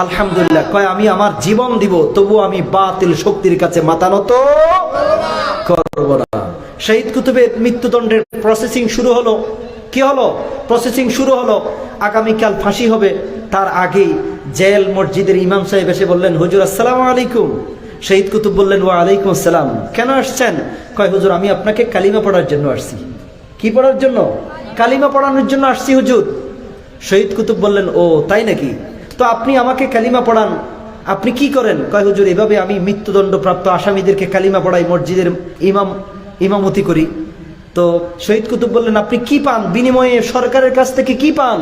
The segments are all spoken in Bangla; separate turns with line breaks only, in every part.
আলহামদুলিল্লাহ। কয় আমি আমার জীবন দিব, তবু আমি বাতিল শক্তির কাছে মাথা নত করব না। শহীদ কুতুবের মৃত্যুদণ্ডের প্রসেসিং শুরু হলো। কি হলো? প্রসেসিং শুরু হলো। আগামীকাল ফাঁসি হবে, তার আগেই জেল মসজিদের ইমাম সাহেব এসে বললেন, হুজুর আসসালামু আলাইকুম। শহীদ কুতুব বললেন, ওয়া আলাইকুম আসসালাম। কেন আসছেন? কয়, হুজুর আমি আপনাকে কালিমা পড়ার জন্য আসছি। কি পড়ার জন্য? কালিমা পড়ানোর জন্য আসছি হুজুর। শহীদ কুতুব বললেন, ও তাই নাকি? তো আপনি আমাকে কালিমা পড়ান। আপনি কি করেন? কয়, হুজুর এভাবে আমি মৃত্যুদণ্ডপ্রাপ্ত আসামিদেরকে কালিমা পড়াই, মসজিদের ইমামতি করি। তো শহীদ কুতুব বললেন, আপনি কি পান বিনিময়ে? সরকারের কাছ থেকে কি পান?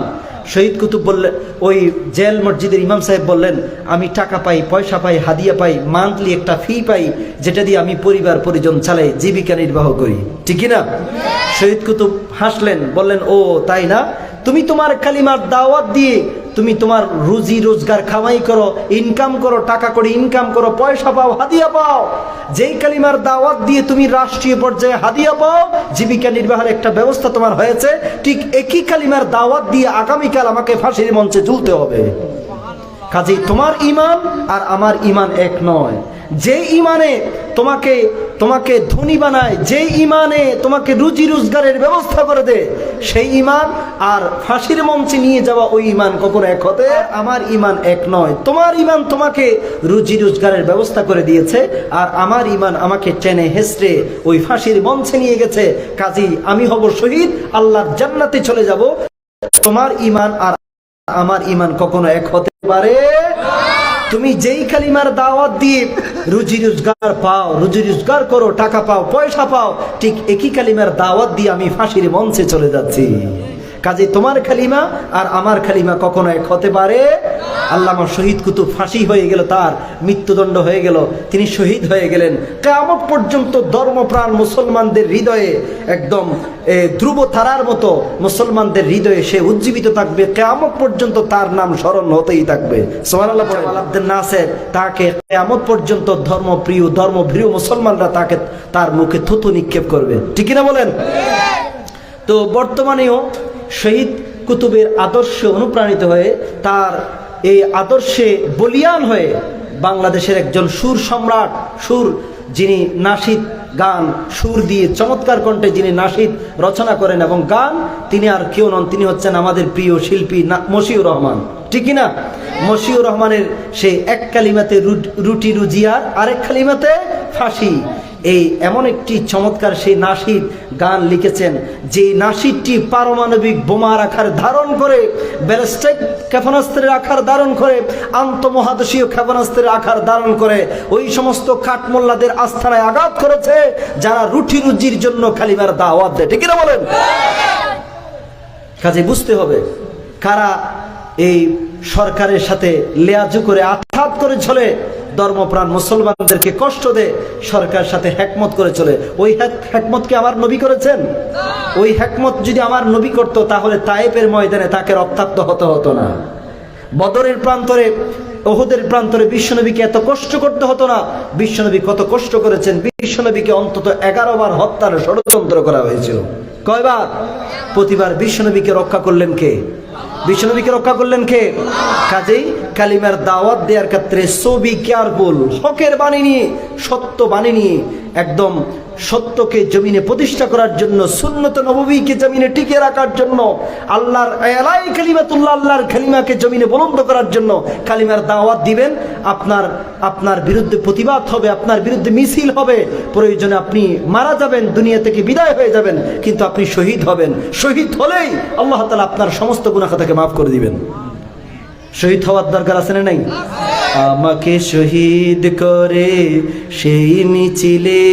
শহীদ কুতুব বললেন, ওই জেল মসজিদের ইমাম সাহেব বললেন, আমি টাকা পাই, পয়সা পাই, হাদিয়া পাই, মান্থলি একটা ফি পাই, যেটা দিয়ে আমি পরিবার পরিজন চালাই, জীবিকা নির্বাহ করি। ঠিক না? শহীদ কুতুব হাসলেন, বললেন, ও তাই না? তুমি তোমার কালিমার দাওয়াত দিয়ে তুমি তোমার রুজি রোজগার কামাই করো, ইনকাম করো, টাকা করে ইনকাম করো, পয়সা পাও, হাদিয়া পাও। যেই কালিমার দাওয়াত দিয়ে তুমি রাষ্ট্রীয় পর্যায়ে হাদিয়া পাও, জীবিকা নির্বাহের একটা ব্যবস্থা তোমার হয়েছে, ঠিক একই কালিমার দাওয়াত দিয়ে আগামীকাল আমাকে ফাঁসির মঞ্চে ঝুলতে হবে। কাজেই তোমার ঈমান আর আমার ঈমান এক নয়। যে ঈমানে তোমাকে ধনী বানায়, যে ঈমানে তোমাকে রুজি রোজগারের ব্যবস্থা করে দেয়, সেই ঈমান আর ফাঁসির মঞ্চে নিয়ে যাওয়া ওই ঈমান কখনো এক হতে, আমার ঈমান এক নয়। তোমার ঈমান তোমাকে রুজি রোজগারের ব্যবস্থা করে দিয়েছে, আর আমার ঈমান আমাকে টেনে হেসড়ে ওই ফাঁসির মঞ্চে নিয়ে গেছে। কাজেই আমি হব শহীদ, আল্লাহর জান্নাতে চলে যাব। তোমার ঈমান আর আমার ঈমান কখনো এক হতে পারে? তুমি যেই কালিমার দাওয়াত দিয়ে রুজি রোজগার পাও, রুজি রোজগার করো, টাকা পাও, পয়সা পাও, ঠিক একই কালিমার দাওয়াত দিয়ে আমি ফাঁসির মঞ্চে চলে যাচ্ছি। কাজে তোমার কালিমা আর আমার কালিমা কখনো এক হতে পারে? আল্লামা শহীদ কুতুব ফাঁসি হয়ে গেল, তার মৃত্যুদণ্ড হয়ে গেল, তিনি শহীদ হয়ে গেলেন। কিয়ামত পর্যন্ত ধর্মপ্রাণ মুসলমানদের হৃদয়ে একদম ধ্রুব তারার মতো মুসলমানদের হৃদয়ে সে উজ্জীবিত থাকবে। কিয়ামত পর্যন্ত তার নাম স্মরণ হতেই থাকবে। সুবহানাল্লাহ। আব্দুল নাসের, তাকে কিয়ামত পর্যন্ত ধর্মপ্রিয় মুসলমানরা তার মুখে থুতু নিক্ষেপ করবে। ঠিক কিনা বলেন? তো বর্তমানেও শহীদ কুতুবের আদর্শে অনুপ্রাণিত হয়ে, তার এই আদর্শে বলিয়ান হয়ে, বাংলাদেশের একজন সুর সম্রাট, যিনি নাশিদ গান সুর দিয়ে চমৎকার কণ্ঠে যিনি নাশিদ রচনা করেন এবং গান, তিনি আর কেউ নন, তিনি হচ্ছেন আমাদের প্রিয় শিল্পী মশিউর রহমান। ঠিক না? মশিউর রহমানের সেই এক কালিমাতে রুটি রুজিয়ার, আরেক কালিমাতে ফাঁসি, এই এমন একটি চমৎকার সেই নাশিদ গান লিখেছেন, যে নাশিদটি পারমাণবিক বোমার আকার ধারণ করে, ব্যালিস্টিক ক্ষেপণাস্ত্রের আকার ধারণ করে, আন্তঃমহাদেশীয় ক্ষেপণাস্ত্রের আকার ধারণ করে ওই সমস্ত কাঠমোল্লাদের আস্থানায় আঘাত করেছে, যারা রুটি রুজির জন্য কালিমার দাওয়াত দেয়। ঠিক না বলেন? কাজে বুঝতে হবে কারা এই সরকারের সাথে লেয়াজু করে, আঘাত করে চলে, ধর্মপ্রাণ মুসলমানদেরকে কষ্ট দেয়, সরকার সাথে হেকমত করে চলে। ওই হেকমতকে আমার নবী করেছেন? ওই হেকমত যদি আমার নবী করত, তাহলে তায়েফের ময়দানে তাকে রক্তাক্ত হতো না। বদরের প্রান্তরে, ওহুদের প্রান্তরে বিশ্বনবীকে এত কষ্ট করতে হতো না। বিশ্বনবী কত কষ্ট করেছেন। বিশ্বনবীকে অন্তত 11 বার হত্যার ষড়যন্ত্র করা হয়েছিল। কয়বার? প্রতিবার। বিশ্বনবীকে রক্ষা করলেন কে? বিশ্বনবীকে রক্ষা করলেন কে? কাজেই কালিমার দাওয়াত দেওয়ার ক্ষেত্রে সবই কেয়ারফুল। হকের বাণী নিয়ে, সত্য বাণী নিয়ে, একদম সত্যকে জমিনে প্রতিষ্ঠা করার জন্য, সুন্নত নববীকে জমিনে টিকে রাখার জন্য, আল্লাহর আলাই কালিমাতুল্লাহ, আল্লাহর কালিমাকে জমিনে বুলন্দ করার জন্য কালিমার দাওয়াত দিবেন। আপনার বিরুদ্ধে প্রতিবাদ হবে, আপনার বিরুদ্ধে মিছিল হবে, প্রয়োজনে আপনি মারা যাবেন, দুনিয়া থেকে বিদায় হয়ে যাবেন, কিন্তু আপনি শহীদ হবেন। শহীদ হলেই আল্লাহ তাআলা আপনার সমস্ত গুনাহ খাতাকে মাফ করে দিবেন। শহীদ হওয়ার দরকার আছে না নাই? আমাকে শহীদ করে সেই মিছিলে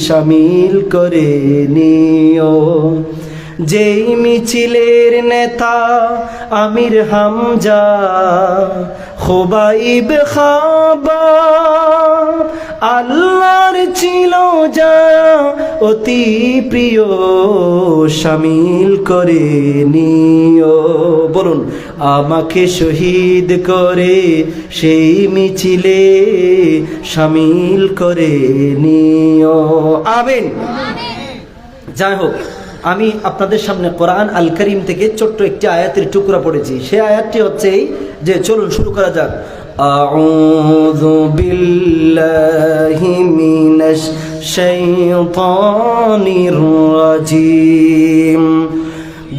শামিল করে নিও, যেই মিছিলের নেতা আমির হামজা, খুবাইব খাবা, আল্লাহর ছিল যা অতি প্রিয়, শামিল করে নিও। বলুন, আমাকে শহীদ করে সেই মিছিলে শামিল করে নিও। আমিন। যাই হোক, আমি আপনাদের সামনে কোরআন আল করিম থেকে ছোট্ট একটি আয়াতের টুকরা পড়েছি। সেই আয়াতটি হচ্ছে এই যে, চলুন শুরু করা যাক। আউযু বিল্লাহি মিনাশ শাইতানির রাজিম।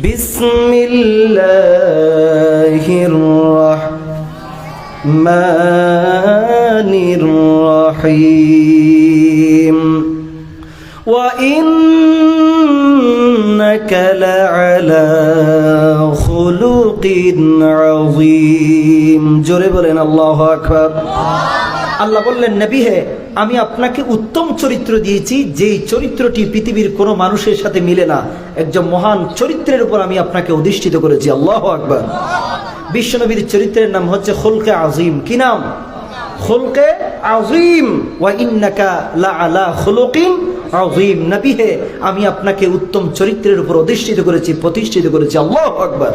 বিসমিল্লাহির রাহমানির রহিম। ওয়া ইন্নাকা লাআলা খুলুকিন আযীম। জোরে বলেন আল্লাহু আকবার। আল্লাহ বললেন, নবী হে, আমি আপনাকে উত্তম চরিত্র দিয়েছি, যেই চরিত্রটি পৃথিবীর কোনো মানুষের সাথে মিলে না। একজন মহান চরিত্রের উপর আমি আপনাকে অধিষ্ঠিত করেছি। আল্লাহু আকবার। বিশ্বনবীর চরিত্রের নাম হচ্ছে খুলকে আযীম। কি নাম? খুলকে আযীম। ওয়া ইন্নাকা লাআলা খুলুকিন আযীম। নবী হে, আমি আপনাকে উত্তম চরিত্রের উপর অধিষ্ঠিত করেছি, প্রতিষ্ঠিত করেছি। আল্লাহু আকবার।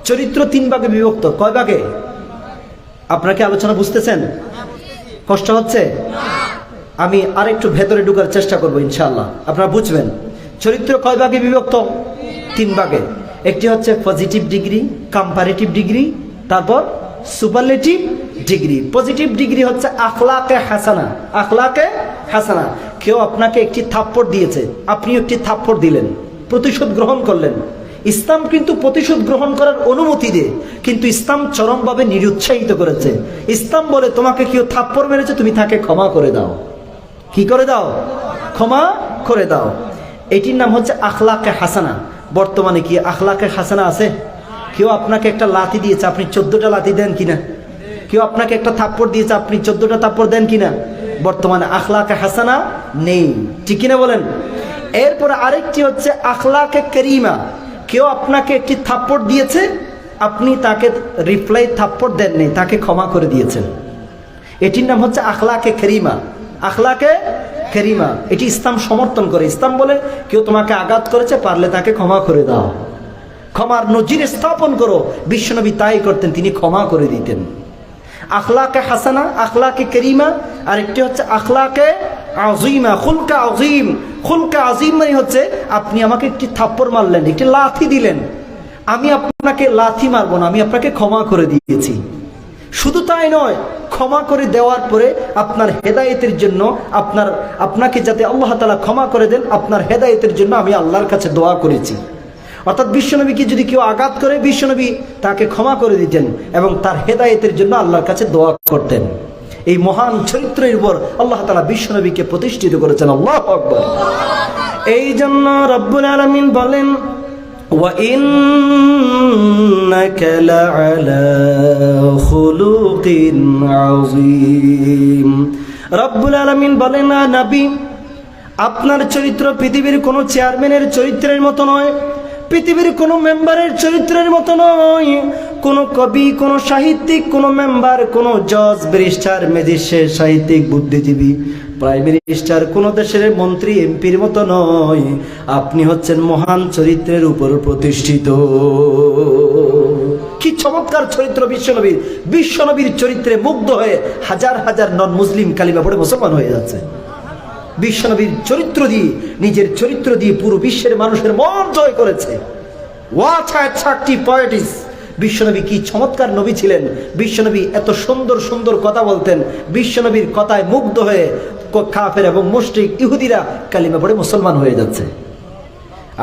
চরিত্র 3 ভাগে বিভক্ত। কয় ভাগে? আপনারা কি আলোচনা বুঝতেছেন? কষ্ট হচ্ছে? আমি আরেকটু ভেতরে ঢোকার চেষ্টা করবো, ইনশাআল্লাহ আপনারা বুঝবেন। চরিত্র কয় ভাগে বিভক্ত? 3 ভাগে। একটি হচ্ছে পজিটিভ ডিগ্রি, কম্পারেটিভ ডিগ্রি, তারপর সুপারলেটিভ ডিগ্রি। পজিটিভ ডিগ্রি হচ্ছে আখলাকে হাসানা। আখলাকে হাসানা। কেউ আপনাকে একটি থাপ্পড় দিয়েছে, আপনি একটি থাপ্পড় দিলেন, প্রতিশোধ গ্রহণ করলেন। ইসলাম কিন্তু প্রতিশোধ গ্রহণ করার অনুমতি দেয়, কিন্তু ইসলাম চরমভাবে নিরুৎসাহিত করেছে। ইসলাম বলে, তোমাকে কেউ থাপ্পড় মেরেছে, তুমি তাকে ক্ষমা করে দাও। কি করে দাও? ক্ষমা করে দাও। এটির নাম হচ্ছে আখলাকে হাসানা। বর্তমানে কি আখলাকে হাসানা আছে? কেউ আপনাকে একটা লাথি দিয়েছে, আপনি 14টা লাথি দেন কিনা? কেউ আপনাকে একটা থাপ্পড় দিয়েছে, আপনি 14টা থাপ্পড় দেন কিনা? বর্তমানে আখলাকে হাসানা নেই, ঠিক কিনা বলেন? এরপরে আরেকটি হচ্ছে আখলাকে করিমা। কেউ আপনাকে একটি থাপ্পড় দিয়েছে, আপনি তাকে রিপ্লাই থাপ্পড় দেননি, তাকে ক্ষমা করে দিয়েছেন। এটির নাম হচ্ছে আখলাকে করিমা। আখলাকে করিমা, এটি ইসলাম সমর্থন করে। ইসলাম বলে, কেউ তোমাকে আঘাত করেছে, পারলে তাকে ক্ষমা করে দাও, ক্ষমার নজির স্থাপন করো। বিশ্বনবী তাই করতেন, তিনি ক্ষমা করে দিতেন। আখলাকে হাসানা, আখলাকে করিমা। আর একটি হচ্ছে আখলাকে আযীমা, খুলকা আযীম। খুলকা আযীম মানে হচ্ছে, আপনি আমাকে একটি থাপ্পড় মারলেন, একটি লাথি দিলেন, আমি আপনাকে লাথি মারবো না, আমি আপনাকে ক্ষমা করে দিয়েছি। শুধু তাই নয়, ক্ষমা করে দেওয়ার পরে আপনার হেদায়েতের জন্য, আপনাকে যাতে আল্লাহ তাআলা ক্ষমা করে দেন, আপনার হেদায়েতের জন্য আমি আল্লাহর কাছে দোয়া করেছি। অর্থাৎ বিশ্বনবীকে যদি কেউ আঘাত করে, বিশ্বনবী তাকে ক্ষমা করে দিতেন এবং তার হেদায়েতের জন্য আল্লাহর কাছে দোয়া করতেন। এই মহান চরিত্রের উপর আল্লাহ তাআলা বিশ্বনবীকে প্রতিষ্ঠিত করেছেন। আল্লাহু আকবার। এই জন্য রব্বুল আলামিন বলেন, ওয়া ইন্নাকা লাআলা খুলুকিন আযীম। রব্বুল আলামিন বলেন, না নবী, আপনার চরিত্র পৃথিবীর কোনো চেয়ারম্যানের চরিত্রের মতো নয়, পৃথিবীর কোনো মেম্বারের চরিত্রের মতো নয়। কোনো কবি, কোনো সাহিত্যিক, কোনো মেম্বার, কোনো জজ, ব্যারিস্টার, ম্যাজিস্ট্রেট, সাহিত্যিক, বুদ্ধিজীবী, প্রাইম মিনিস্টার, কোনো দেশের মন্ত্রী, এমপির মতো নয়। আপনি হচ্ছেন মহান চরিত্রের উপর প্রতিষ্ঠিত। কি চমৎকার চরিত্র বিশ্বনবীর! বিশ্বনবীর চরিত্রে মুগ্ধ হয়ে হাজার হাজার নন মুসলিম কালিমা পড়ে মুসলমান হয়ে যাচ্ছে। বিশ্বনবীর চরিত্র দিয়ে, নিজের চরিত্র দিয়ে পুরো বিশ্বের মানুষের মন জয় করেছে। Watch attractive poetess! বিশ্বনবী কি চমৎকার নবী ছিলেন! বিশ্বনবী এত সুন্দর সুন্দর কথা বলতেন। বিশ্বনবীর কথায় মুগ্ধ হয়ে কাফের এবং মুশরিক ইহুদিরা কালিমা পড়ে মুসলমান হয়ে যাচ্ছে।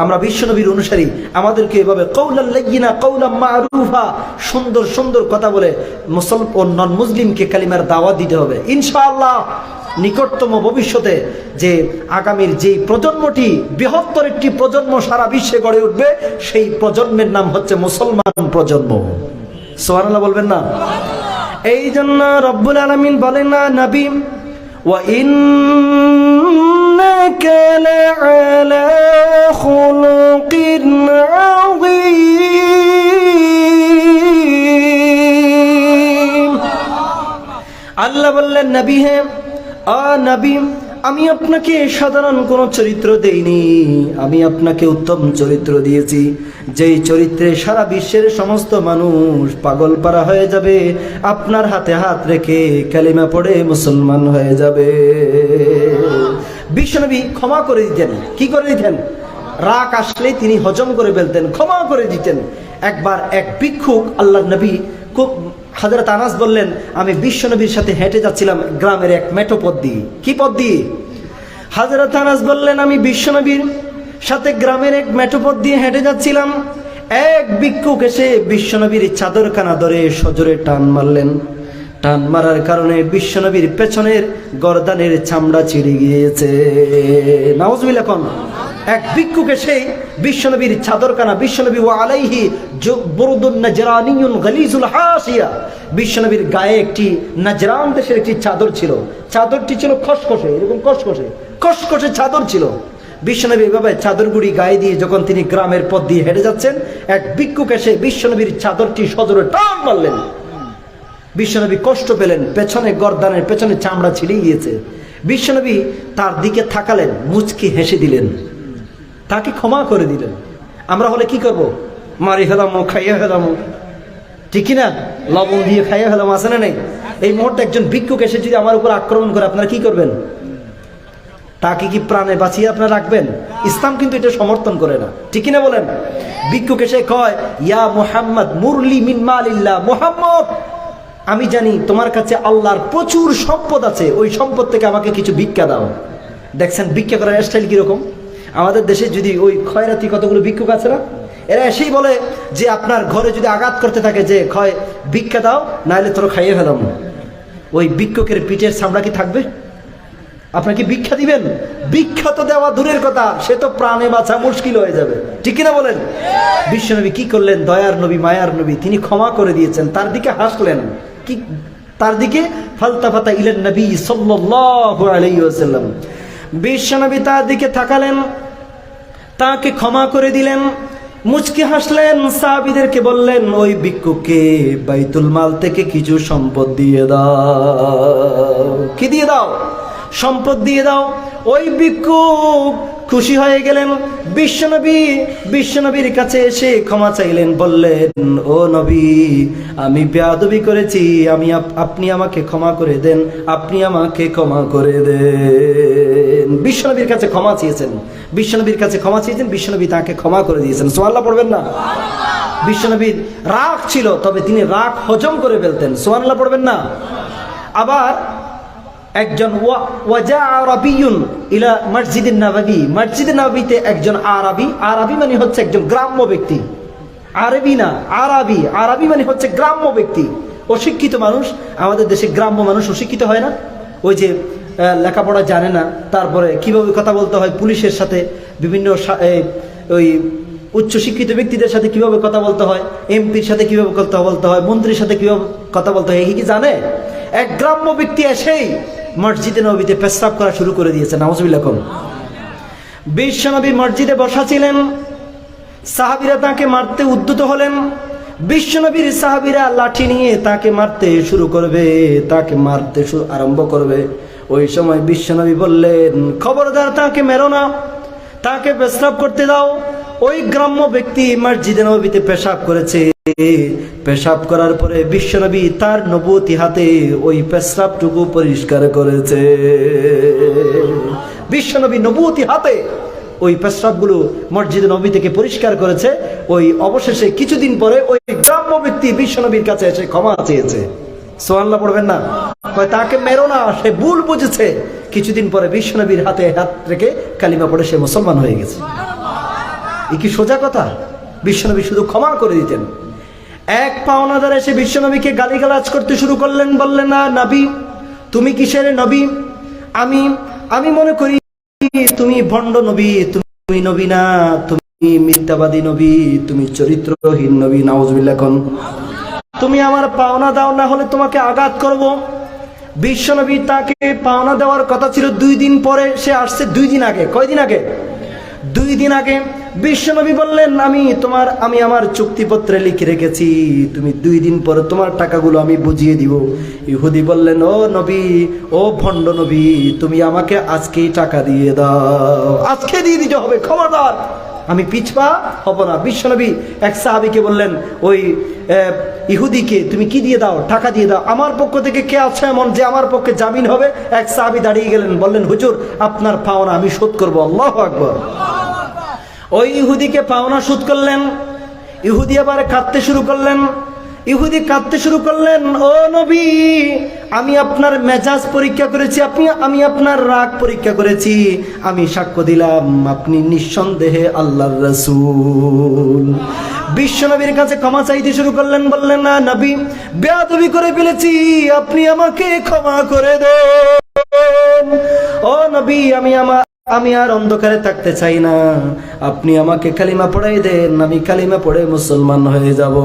আমরা বিশ্বনবীর অনুসারী, আমাদেরকে এভাবে কওলাল লাইয়িনা কওলাম মারুফা, সুন্দর সুন্দর কথা বলে মুসলমান ও নন মুসলিমকে কালিমার দাওয়াত দিতে হবে। ইনশাআল্লাহ নিকটতম ভবিষ্যতে যে আগামীর যে প্রজন্মটি, বৃহত্তর একটি প্রজন্ম সারা বিশ্বে গড়ে উঠবে, সেই প্রজন্মের নাম হচ্ছে মুসলমান প্রজন্ম। সুবহানাল্লাহ বলবেন না? এই জন্য রব্বুল আলামিন বলেন, না নবী, ওয়া ইন্নাকা লাআলা খুলুকিন আযীম। আল্লাহ বললেন, নবী হে, নবী, আমি আপনাকে সাধারণ কোনো চরিত্র দেইনি, আমি আপনাকে উত্তম চরিত্র দিয়েছি, যেই চরিত্রে সারা বিশ্বের সমস্ত মানুষ পাগল পারা হয়ে যাবে। আপনার হাতে হাত রেখে কালিমা পড়ে মুসলমান হয়ে যাবে। বিশ্বনবী ক্ষমা করে দিতেন। কি করে দিতেন? রাগ আসলে তিনি হজম করে ফেলতেন, ক্ষমা করে দিতেন। একবার এক ভিক্ষুক আল্লাহর নবী খুব, হযরত আনাস বললেন, আমি বিশ্বনবীর সাথে হেঁটে যাচ্ছিলাম গ্রামের এক মেঠো পথ দিয়ে। কি পথ দিয়ে? হযরত আনাস বললেন, আমি বিশ্বনবীর সাথে গ্রামের এক মেঠো পথ দিয়ে হেঁটে যাচ্ছিলাম। এক ভিক্ষুক এসে বিশ্বনবীর চাদরখানা ধরে সজোরে টান মারলেন। টান মারার কারণে বিশ্বনবীর পেছনের গর্দানের চামড়া ছিঁড়ে গিয়েছে। নাউজুবিল্লাহ কোন এক ভিক্ষুক এসে বিশ্বনবীর চাদরখানা, বিশ্বনবী ওয়া আলাইহি বুরদুন নাজরানিয়ুন গালিজুল হাসিয়া, বিশ্বনবীর গায়ে একটি নাজরান দেশের একটি চাদর ছিল। চাদরটি ছিল খসখসে, এরকম খসখসে খসখসে চাদর ছিল। বিশ্বনবী এভাবে চাদরগুড়ি গায়ে দিয়ে যখন তিনি গ্রামের পথ দিয়ে হেঁটে যাচ্ছেন, এক ভিক্ষুক এসে বিশ্বনবীর চাদরটি সজোরে টান মারলেন। বিশ্বনবী কষ্ট পেলেন, পেছনে গর্দানের পেছনে চামড়া ছিঁড়ে গিয়েছে। বিশ্বনবী তার দিকে তাকালেন, মুচকি হেসে দিলেন, তাকে ক্ষমা করে দিলেন। আমরা হলে কি করব? মারি ফেলামো, খাইয়ে ফেলামো, ঠিক কিনা? লবণ দিয়ে খাইয়ে ফেলামো, আছে না নেই? এই মুহূর্তে একজন ভিক্ষুক এসে যদি আমার উপর আক্রমণ করে, আপনারা কি করবেন? তাকে কি প্রাণে বাঁচিয়ে আপনারা রাখবেন? ইসলাম কিন্তু এটা সমর্থন করে না, ঠিক কিনা বলেন? ভিক্ষুক এসে কয়, ইয়া মুহাম্মদ মুরলি মিন মালিল্লাহ, মুহাম্মদ আমি জানি তোমার কাছে আল্লাহর প্রচুর সম্পদ আছে, ওই সম্পদ থেকে আমাকে কিছু ভিক্ষা দাও। দেখছেন ভিক্ষা করার স্টাইল কিরকম? আমাদের দেশে যদি ওই খয়রাতি কতগুলো ভিক্ষুক আছে না, এরা এসেই বলে যে আপনার ঘরে যদি আঘাত করতে থাকে যে ক্ষয় ভিক্ষা দাও, নাহলে তোর খাইয়ে ফেলাম। ওই ভিক্ষুকের পিঠের চামড়া কি থাকবে? আপনার কি ভিক্ষা দিবেন? ভিক্ষা তো দেওয়া দূরের কথা, সে তো প্রাণে বাঁচা মুশকিল হয়ে যাবে, ঠিক কিনা বলেন? বিশ্বনবী কি করলেন? দয়ার নবী, মায়ার নবী, তিনি ক্ষমা করে দিয়েছেন। তার দিকে হাসলেন, কি তার দিকে ফালতাফাতা ইলান নবী সাল্লাল্লাহু আলাইহি ওয়াসাল্লাম, বিশ্বনবী তার দিকে তাকালেন, তাকে ক্ষমা করে দিলেন, মুচকি হাসলেন, সাহাবীদেরকে বললেন, ওই ভিক্ষুককে বাইতুল মাল থেকে কিছু সম্পদ দিয়ে দাও। কি দিয়ে দাও? সম্পদ দিয়ে দাও। ওই ভিক্ষুক খুশি হয়ে গেলেন। বিশ্বনবীর কাছে এসে ক্ষমা চাইলেন, বললেন, ও নবী, আমি বেয়াদবি করেছি, আপনি আমাকে ক্ষমা করে দেন, আপনি আমাকে ক্ষমা করে দেন। বিশ্বনবীর কাছে ক্ষমা চেয়েছেন, বিশ্বনবীর কাছে ক্ষমা চেয়েছেন, বিশ্বনবী তাকে ক্ষমা করে দিয়েছেন। সুবহানাল্লাহ পড়বেন না? বিশ্বনবীর রাগ ছিল, তবে তিনি রাগ হজম করে ফেলতেন। সুবহানাল্লাহ পড়বেন না? আবার একজন ওয়াজা আরাবিয়ুন ইলা মসজিদে নববী, মসজিদে নববীতে একজন আরবি, আরবি মানে হচ্ছে একজন গ্রাম্য ব্যক্তি, আরবি না, আরবি, আরবি মানে হচ্ছে গ্রাম্য ব্যক্তি, অশিক্ষিত মানুষ। আমাদের দেশে গ্রাম্য মানুষ অশিক্ষিত হয় না, ওই যে লেখাপড়া জানে না, তারপরে কিভাবে কথা বলতে হয় পুলিশের সাথে, বিভিন্ন ওই উচ্চশিক্ষিত ব্যক্তিদের সাথে কিভাবে কথা বলতে হয়, এমপির সাথে কিভাবে কথা বলতে হয়, মন্ত্রীর সাথে কিভাবে কথা বলতে হয়, এই কি জানে? এক গ্রাম্য ব্যক্তি এসেই মসজিদে নববীতে পেশাব করা শুরু করে দিয়েছে। নাউজুবিল্লাহ। বিশ্বনবী মসজিদে বসা ছিলেন, সাহাবীরা তাকে মারতে উদ্যত হলেন। বিশ্বনবীর সাহাবীরা লাঠি নিয়ে তাকে মারতে শুরু করবে, তাকে মারতে আরম্ভ করবে। ওই সময় বিশ্বনবী বললেন, খবরদার, তাকে মেরো না, তাকে পেশাব করতে দাও। ওই গ্রাম্য ব্যক্তি মসজিদে নববীতে পেশাব করেছে। পেশাব করার পরে বিশ্বনবী তার নবুয়তি হাতে ওই পেশাবটুকু পরিষ্কার করেছে। বিশ্বনবী নবুয়তি হাতে ওই পেশাবগুলো মসজিদে নববী থেকে পরিষ্কার করেছে। ওই অবশেষে কিছুদিন পরে ওই গ্রাম্য ব্যক্তি বিশ্বনবীর কাছে এসে ক্ষমা চেয়েছে। সুবহানাল্লাহ পড়বেন না? তাকে মেরো না, সে ভুল বুঝেছে। কিছুদিন পরে বিশ্বনবীর হাতে হাত রেখে কালিমা পড়ে সে মুসলমান হয়ে গেছে। এ কি সোজা কথা? বিশ্বনবী শুধু ক্ষমা করে দিতেন। এক পাওনাদার এসে বিশ্বনবীকে গালিগালাজ করতে শুরু করলেন, বললেন, না নবী, তুমি কিসের নবী? আমি মনে করি তুমি ভণ্ড নবী, তুমি নবী না, তুমি মিথ্যাবাদী নবী, তুমি চরিত্রহীন নবী। নাউজুবিল্লাহ। তুমি আমার পাওনা দাও, না হলে তোমাকে আঘাত করব। বিশ্বনবী তাকে পাওনা দেওয়ার কথা ছিল 2 দিন পরে, সে আসছে 2 দিন আগে। কয়দিন আগে? 2 দিন আগে। বিশ্বনবী বললেন, আমি আমার চুক্তিপত্রে লিখে রেখেছি, তুমি 2 দিন পরে তোমার টাকাগুলো আমি বুঝিয়ে দিব। ইহুদি বললেন, ও নবী, ও ভণ্ড নবী, তুমি আমাকে আজকেই টাকা দিয়ে দাও, আজকে দিয়ে দিতে হবে, খবরদার, আমি পিছপা হব না। বিশ্বনবী এক সাহাবীকে বললেন, ওই ইহুদিকে তুমি কি দিয়ে দাও? টাকা দিয়ে দাও। আমার পক্ষ থেকে কে আছে এমন যে আমার পক্ষে জামিন হবে? এক সাহাবী দাঁড়িয়ে গেলেন, বললেন, হুজুর, আপনার পাওনা আমি শোধ করবো। আল্লাহু আকবার। ওই ইহুদিকে পাওনা শোধ করলেন। ইহুদি আবার কাঁদতে শুরু করলেন। ইহুদি কাঁদতে শুরু করলেন, ও নবী, আমি আপনার মেজাজ পরীক্ষা করেছি, আমি আপনার রাগ পরীক্ষা করেছি, আমি সাক্ষ্য দিলাম আপনি নিঃসন্দেহে আল্লাহর রাসূল। বিশ্ব নবীর কাছে ক্ষমা চাইতে শুরু করলেন, বললেন, না নবী, বেয়াদবি করে ফেলেছি, আপনি আমাকে ক্ষমা করে দেন। ও নবী, আমি আর অন্ধকারে থাকতে চাই না, আপনি আমাকে কালিমা পড়াই দেন, আমি কালিমা পড়ে মুসলমান হয়ে যাব।